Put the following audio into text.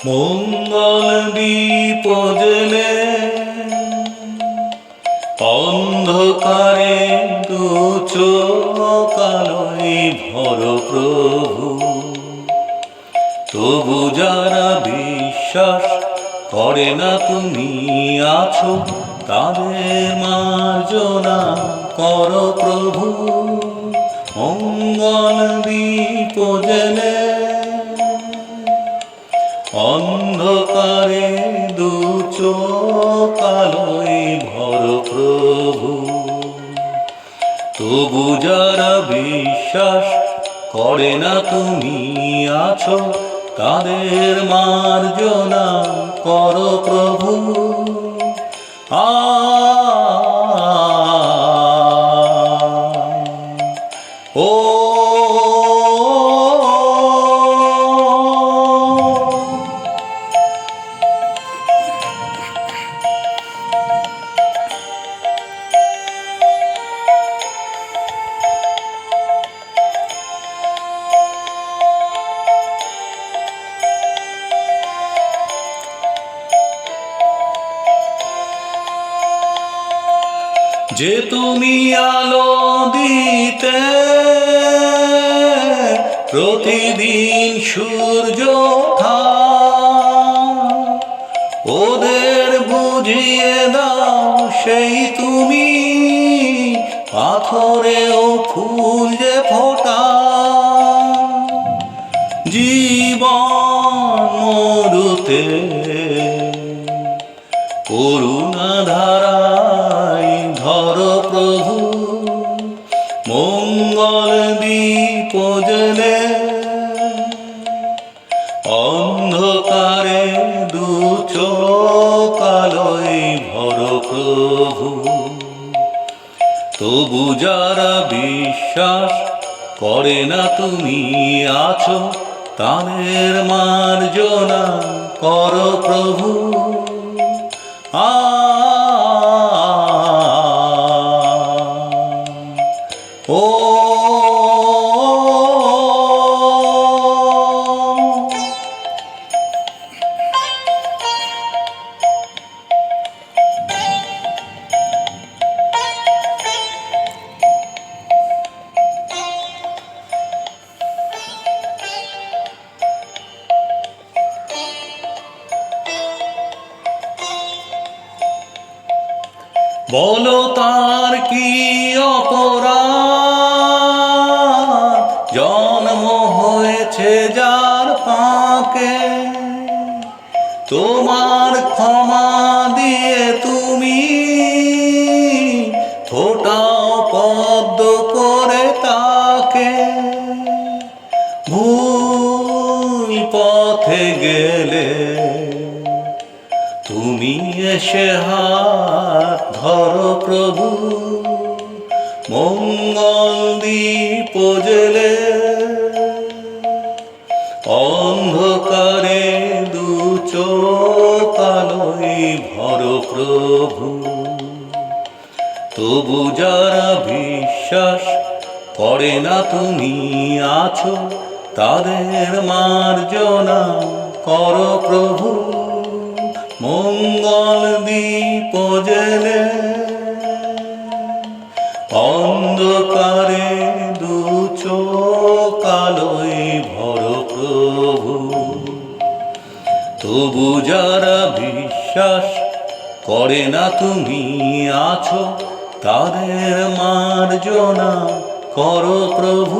মঙ্গল দীপ জ্বেলে অন্ধকারে দু চোখ আলোয় ভর প্রভু। তবু যারা বিশ্বাস করে না তুমি আছো, তাদের মার্জনা করো প্রভু। মঙ্গল দীপ জ্বেলে অন্ধকারে দু চোখ আলোয় ভর প্রভু। তবু যারা বিশ্বাস করে না তুমি আছো, তাদের মার্জনা করো প্রভু। ও যে তুমি আলো দিতে প্রতিদিন সূর্য ওঠা, ওদের বুঝিয়ে দাও সেই তুমি পাথরেও ফুল যে ফোটা। জীবন মরুতে করুণা ধারায় ধরো প্রভু। মঙ্গল দীপ জ্বেলে অন্ধকারে দু চোখ আলোয় ভরো প্রভু। তবু যারা বিশ্বাস করে না তুমি আছো, তাদের মার্জনা করো প্রভু। ও বলো তার কি অপরাধ, জন্ম হয়েছে যার পাকে। তোমার ক্ষমা দিয়ে তুমি ফোটাও পদ্ম করে তাকে। ভুল পথে গেলে তুমি এসে হাত ধরো প্রভু। মঙ্গল দীপ জ্বেলে অন্ধকারে দু চোখ আলোয় ভরো প্রভু। তবু যারা বিশ্বাস করে না তুমি আছো, তাদের মার্জনা করো প্রভু। মঙ্গল দীপ জ্বেলে অন্ধকারে দু চোখ আলোয় ভরো প্রভু। তবু যারা বিশ্বাস করে না তুমি আছো, তাদের মার্জনা করো প্রভু।